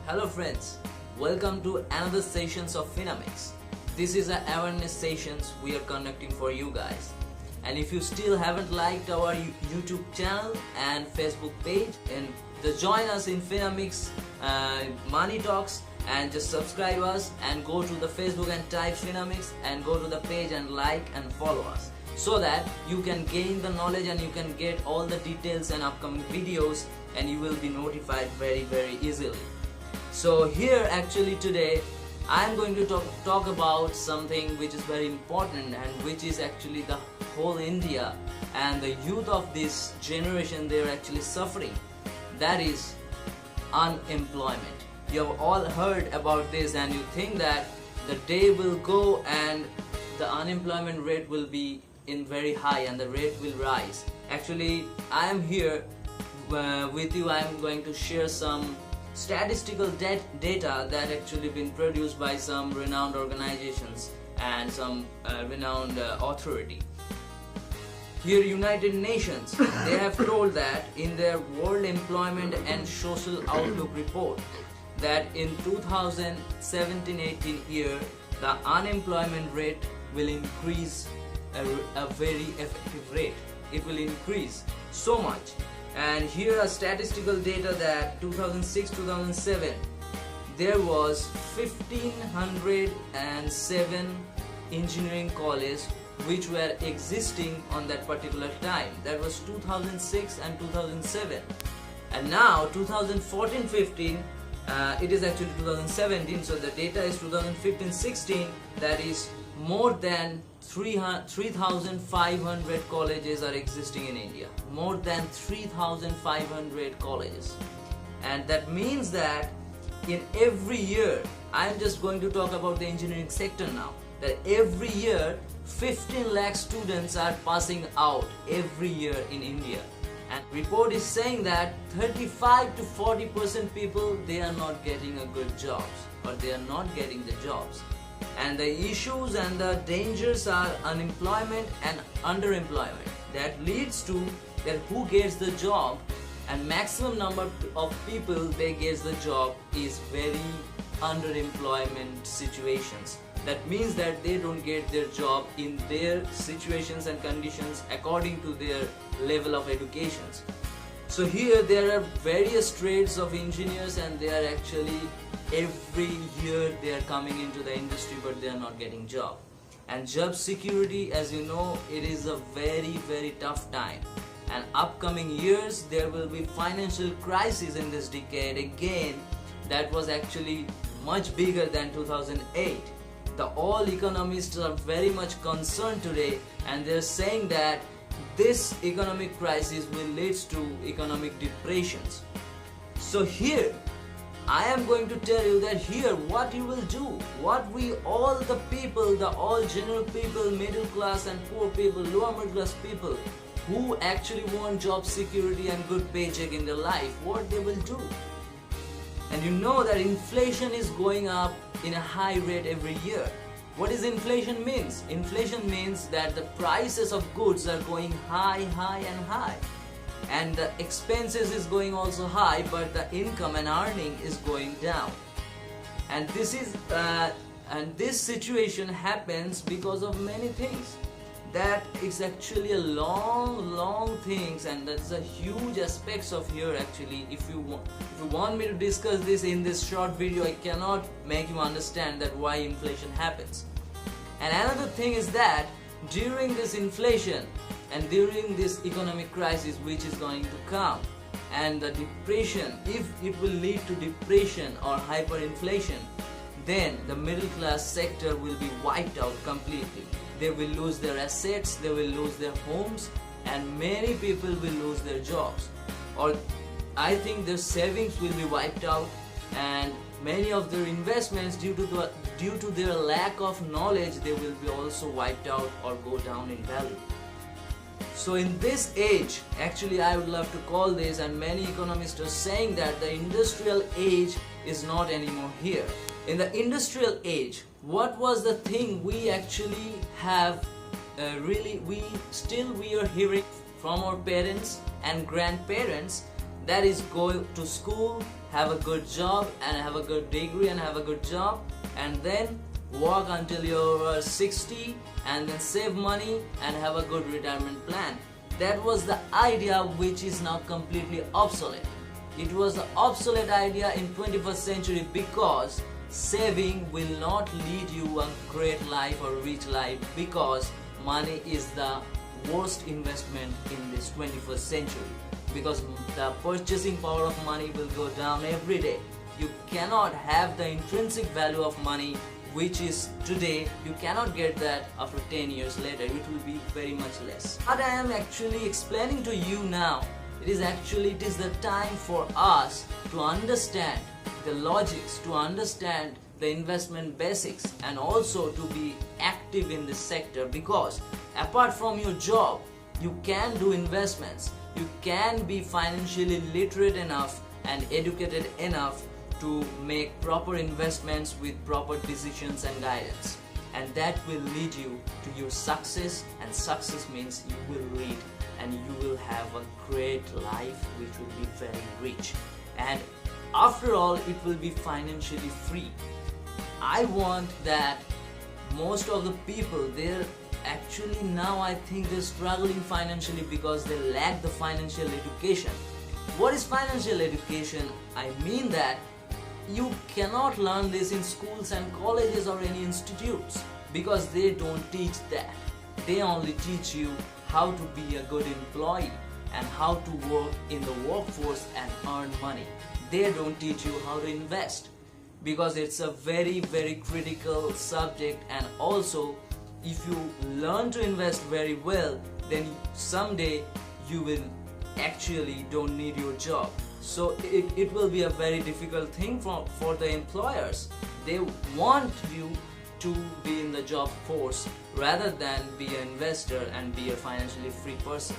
Hello friends, welcome to another sessions of FINAMICS. This is an awareness sessions we are conducting for you guys. And if you still haven't liked our YouTube channel and Facebook page, and just join us in FINAMICS Money Talks and just subscribe us and go to the Facebook and type FINAMICS and go to the page and like and follow us, so that you can gain the knowledge and you can get all the details and upcoming videos, and you will be notified very easily. So here actually today I am going to talk about something which is very important, and which is actually the whole India and the youth of this generation, they are actually suffering. That is unemployment. You have all heard about this, and you think that the day will go and the unemployment rate will be in very high and the rate will rise. Actually, I am here with you. I am going to share some statistical data that actually been produced by some renowned organizations and some renowned authority. Here, United Nations, they have told that in their World Employment and Social Outlook report that in 2017-18 year, the unemployment rate will increase a very effective rate. It will increase so much. And here are statistical data that 2006-2007 there was 1507 engineering colleges which were existing on that particular time. That was 2006 and 2007. And now 2014-15 it is actually 2017, so the data is 2015-16, that is more than 3,500 colleges are existing in India. More than 3,500 colleges. And that means that in every year, I am just going to talk about the engineering sector now, that every year 15 lakh students are passing out every year in India. And report is saying that 35 to 40% people, they are not getting a good jobs, or they are not getting the jobs. And the issues and the dangers are unemployment and underemployment. That leads to that who gets the job, and maximum number of people they get the job is very underemployment situations. That means that they don't get their job in their situations and conditions according to their level of educations. So here there are various trades of engineers, and they are actually every year they are coming into the industry, but they are not getting job. And job security, as you know, it is a very tough time. And upcoming years there will be financial crisis in this decade again, that was actually much bigger than 2008. The all economists are very much concerned today, and they're saying that this economic crisis will lead to economic depressions. So here I am going to tell you that here what you will do, what we all the people, the all general people, middle class and poor people, lower middle class people who actually want job security and good paycheck in their life, what they will do. And you know that inflation is going up in a high rate every year. What is inflation means? Inflation means that the prices of goods are going high and high. And the expenses is going also high, but the income and earning is going down. And this is this situation happens because of many things. That is actually a long things, and that's a huge aspects of here actually. If you want me to discuss this in this short video, I cannot make you understand that why inflation happens. And another thing is that during this inflation and during this economic crisis which is going to come, and the depression, if it will lead to depression or hyperinflation, then the middle class sector will be wiped out completely. They will lose their assets, they will lose their homes, and many people will lose their jobs. Or I think their savings will be wiped out, and many of their investments due to their lack of knowledge, they will be also wiped out or go down in value. So in this age, actually I would love to call this, and many economists are saying that the industrial age is not anymore here. In the industrial age, what was the thing we actually have we are hearing from our parents and grandparents, That is, go to school, have a good job and have a good degree and have a good job, and then work until you're 60 and then save money and have a good retirement plan. That was the idea, which is now completely obsolete. It was an obsolete idea in 21st century because saving will not lead you a great life or rich life, because money is the worst investment in this 21st century, because the purchasing power of money will go down every day. You cannot have the intrinsic value of money which is today. You cannot get that after 10 years later. It will be very much less. What I am actually explaining to you now, it is the time for us to understand the logics, to understand the investment basics, and also to be active in this sector, because apart from your job, you can do investments. You can be financially literate enough and educated enough to make proper investments with proper decisions and guidance, and that will lead you to your success, and success means you will lead and you will have a great life which will be very rich, and after all it will be financially free. I want that most of the people, they're actually now, I think they're struggling financially because they lack the financial education. What is financial education? I mean that you cannot learn this in schools and colleges or any institutes, because they don't teach that. They only teach you how to be a good employee and how to work in the workforce and earn money. They don't teach you how to invest, because it's a very critical subject, and also if you learn to invest very well, then someday you will actually don't need your job. So it will be a very difficult thing for the employers. They want you to be in the job force rather than be an investor and be a financially free person.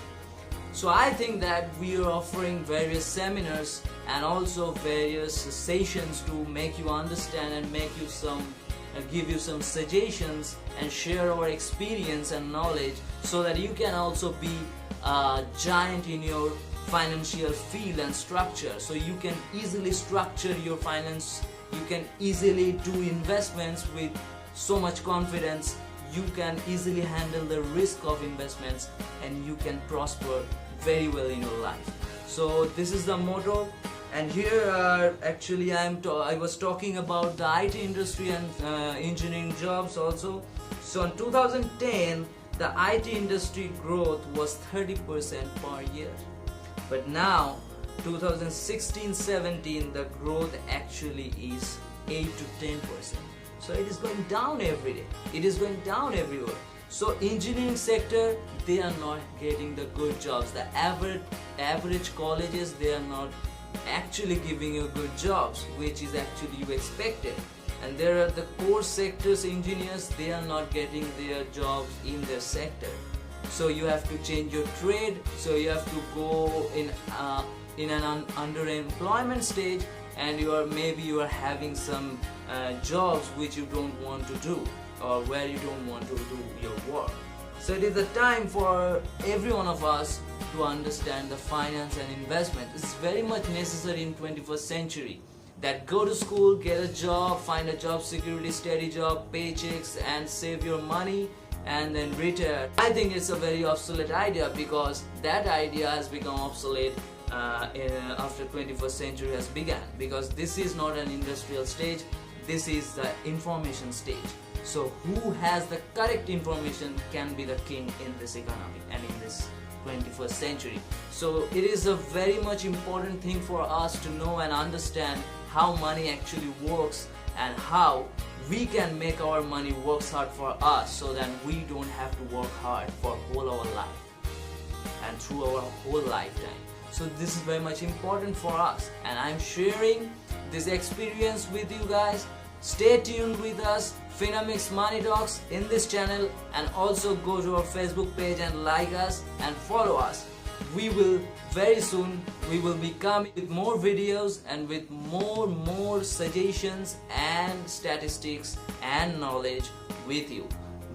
So I think that we are offering various seminars and also various sessions to make you understand and make you give you some suggestions and share our experience and knowledge, so that you can also be a giant in your financial field and structure. So you can easily structure your finance, you can easily do investments with so much confidence, you can easily handle the risk of investments, and you can prosper very well in your life. So this is the motto. And here actually I was talking about the IT industry and engineering jobs also. So in 2010 the IT industry growth was 30% per year, but now 2016-17 the growth actually is 8 to 10%. So it is going down every day. It is going down everywhere. So engineering sector, they are not getting the good jobs. The average colleges, they are not actually giving you good jobs, which is actually you expected. And there are the core sectors engineers, they are not getting their jobs in their sector. So you have to change your trade. So you have to go in an underemployment stage, and maybe you are having some jobs which you don't want to do, or where you don't want to do your work. So it is the time for every one of us to understand the finance and investment. It's very much necessary in 21st century, that go to school, get a job, find a job security, steady job, paychecks, and save your money and then retire. I think it's a very obsolete idea, because that idea has become obsolete after 21st century has begun, because this is not an industrial stage, this is the information stage. So who has the correct information can be the king in this economy and in this 21st century. So it is a very much important thing for us to know and understand how money actually works, and how we can make our money work hard for us, so that we don't have to work hard for whole our life and through our whole lifetime. So this is very much important for us, and I'm sharing this experience with you guys. Stay tuned with us, FINAMICS Money Talks, in this channel, and also go to our Facebook page and like us and follow us. We will very soon, we will be coming with more videos and with more suggestions and statistics and knowledge with you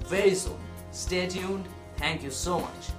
very soon. Stay tuned. Thank you so much.